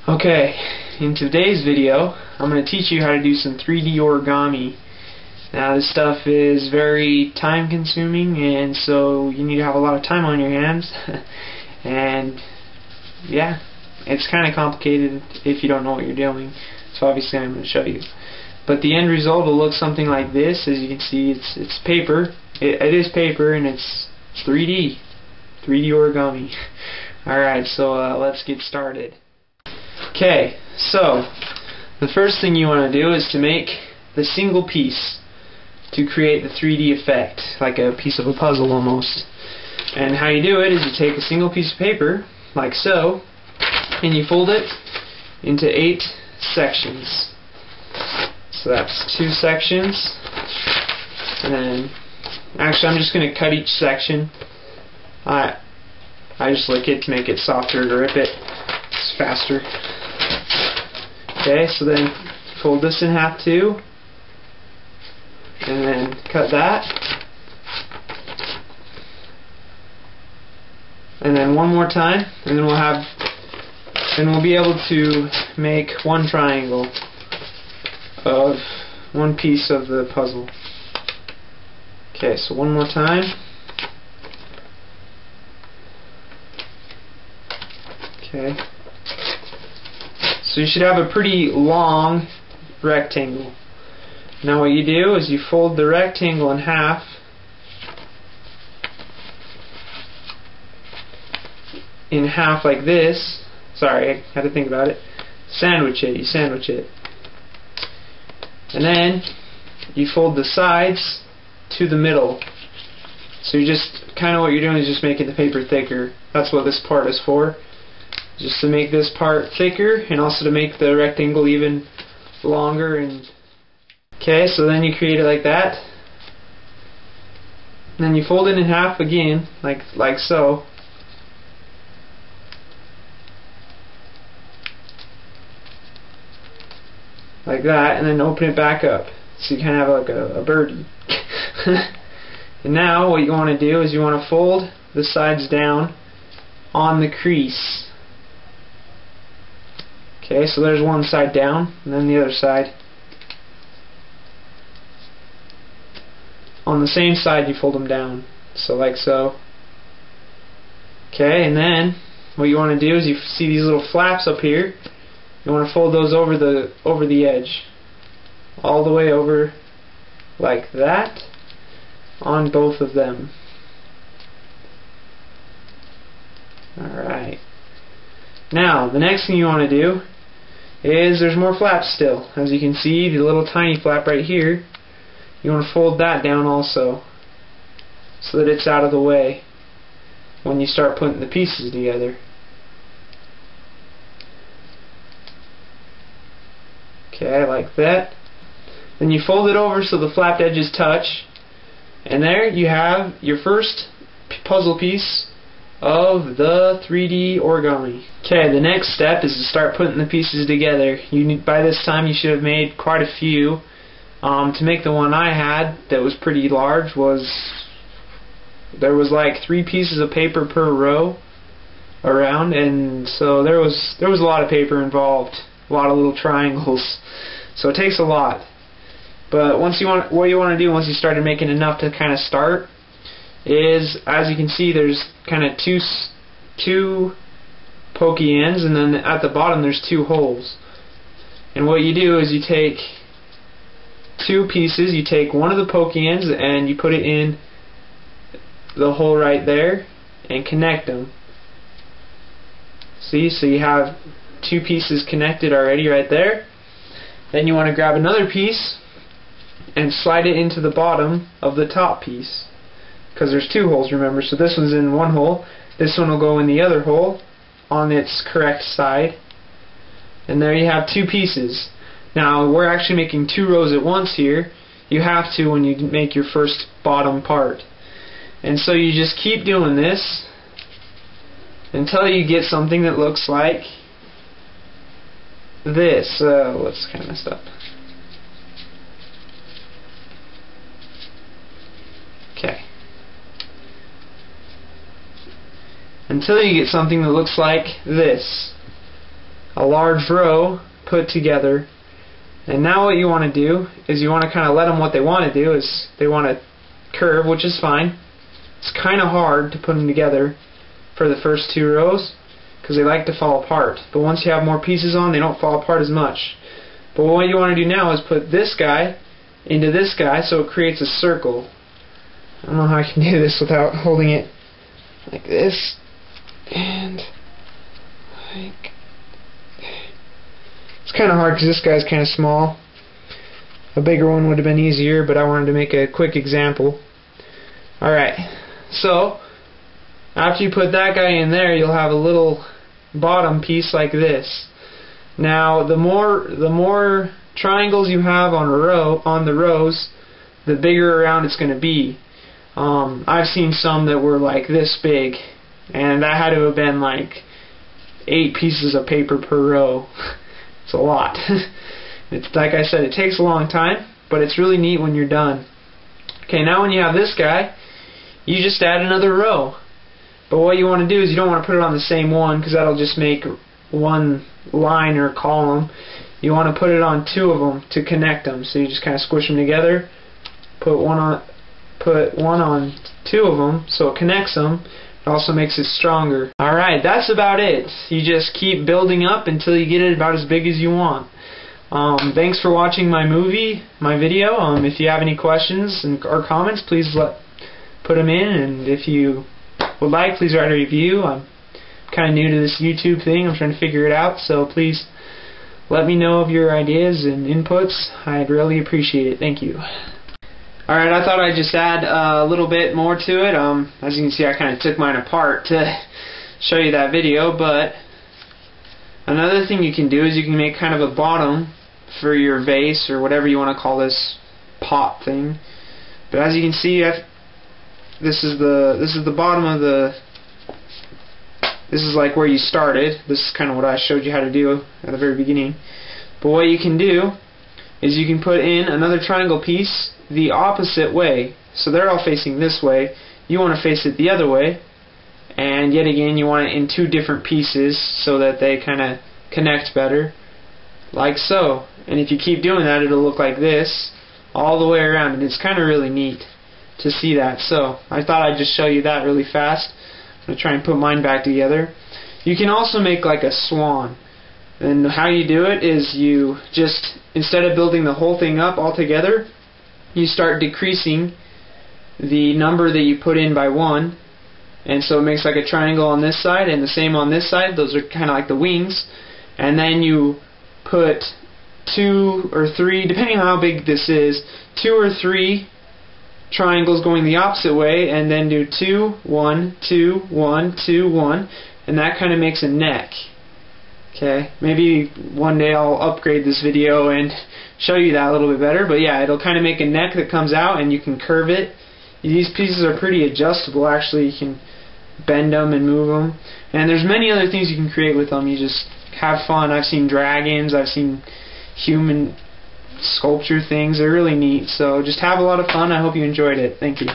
Okay, in today's video, I'm going to teach you how to do some 3D origami. Now this stuff is very time consuming, and so you need to have a lot of time on your hands. And yeah, it's kind of complicated if you don't know what you're doing, so obviously I'm going to show you. But the end result will look something like this. As you can see, it's paper. It is paper, and it's 3D origami. Alright, so let's get started. Okay, so the first thing you want to do is to make the single piece to create the 3D effect, like a piece of a puzzle almost. And how you do it is you take a single piece of paper, like so, and you fold it into 8 sections. So that's 2 sections, and then actually I'm just going to cut each section. I just lick it to make it softer to rip it. It's faster. Okay, so then fold this in half too, and then cut that, and then one more time, and then we'll be able to make one triangle of one piece of the puzzle. Okay, so one more time. Okay. So you should have a pretty long rectangle. Now what you do is you fold the rectangle in half, like this. Sorry, I had to think about it. You sandwich it. And then you fold the sides to the middle. So you just, kind of what you're doing is just making the paper thicker. That's what this part is for. Just to make this part thicker, and also to make the rectangle even longer. And okay, so then you create it like that. And then you fold it in half again, like so. Like that, and then open it back up. So you kind of have like a birdie. And now what you want to do is you want to fold the sides down on the crease. Okay, so there's one side down, and then the other side. On the same side you fold them down, so like so. Okay, and then what you want to do is you see these little flaps up here. You want to fold those over the edge, all the way over, like that, on both of them. Alright. Now, the next thing you want to do is there's more flaps still. As you can see, the little tiny flap right here, you want to fold that down also, so that it's out of the way when you start putting the pieces together. Okay, like that. Then you fold it over so the flapped edges touch, and there you have your first puzzle piece of the 3D origami. Okay, the next step is to start putting the pieces together. By this time you should have made quite a few. To make the one I had that was pretty large, there was like 3 pieces of paper per row around, and so there was a lot of paper involved, a lot of little triangles. So it takes a lot. But what you want to do once you started making enough to kind of start is, as you can see, there's kind of two pokey ends, and then at the bottom there's 2 holes. And what you do is you take 2 pieces, you take one of the pokey ends and you put it in the hole right there and connect them. See, so you have 2 pieces connected already right there. Then you want to grab another piece and slide it into the bottom of the top piece, because there's 2 holes, remember. So this one's in one hole, this one will go in the other hole on its correct side, and there you have 2 pieces. Now we're actually making 2 rows at once here. You have to when you make your first bottom part. And so you just keep doing this until you get something that looks like this. What's kind of messed up? Okay. Until you get something that looks like this. a large row put together. And now what you want to do is you want to kind of let them, what they want to do is they want to curve, which is fine. It's kind of hard to put them together for the first 2 rows because they like to fall apart. But once you have more pieces on, they don't fall apart as much. But what you want to do now is put this guy into this guy so it creates a circle. I don't know how I can do this without holding it like this and like. It's kind of hard because this guy's kind of small. A bigger one would have been easier, but I wanted to make a quick example. Alright, so after you put that guy in there, you'll have a little bottom piece like this. Now, the more triangles you have on the rows, the bigger around it's going to be. I've seen some that were like this big, and that had to have been like 8 pieces of paper per row. It's a lot. It's like I said, it takes a long time, but it's really neat when you're done. Okay, now when you have this guy, you just add another row. But what you want to do is you don't want to put it on the same one because that'll just make one line or column. You want to put it on 2 of them to connect them. So you just kind of squish them together, put one on 2 of them so it connects them. It also makes it stronger. Alright, that's about it. You just keep building up until you get it about as big as you want. Thanks for watching my video. If you have any questions or comments, please put them in, and if you would like, please write a review. I'm kind of new to this YouTube thing. I'm trying to figure it out, so please let me know of your ideas and inputs. I'd really appreciate it. Thank you. Alright, I thought I'd just add a little bit more to it. As you can see, I kind of took mine apart to show you that video, but another thing you can do is you can make kind of a bottom for your vase or whatever you want to call this pot thing. But as you can see, this is the bottom of this is like where you started. This is kind of what I showed you how to do at the very beginning. But what you can do is you can put in another triangle piece the opposite way. So they're all facing this way. You want to face it the other way. And yet again, you want it in 2 different pieces so that they kind of connect better. Like so. And if you keep doing that, it'll look like this all the way around. And it's kind of really neat to see that. So I thought I'd just show you that really fast. I'm going to try and put mine back together. You can also make like a swan. And how you do it is you just, instead of building the whole thing up all together, you start decreasing the number that you put in by 1. And so it makes like a triangle on this side and the same on this side. Those are kind of like the wings. And then you put 2 or 3, depending on how big this is, 2 or 3 triangles going the opposite way, and then do 2, 1, 2, 1, 2, 1, and that kind of makes a neck. Okay, maybe one day I'll upgrade this video and show you that a little bit better, but yeah, it'll kind of make a neck that comes out and you can curve it. These pieces are pretty adjustable actually. You can bend them and move them, and there's many other things you can create with them. You just have fun. I've seen dragons, I've seen human sculpture things. They're really neat, so just have a lot of fun. I hope you enjoyed it. Thank you.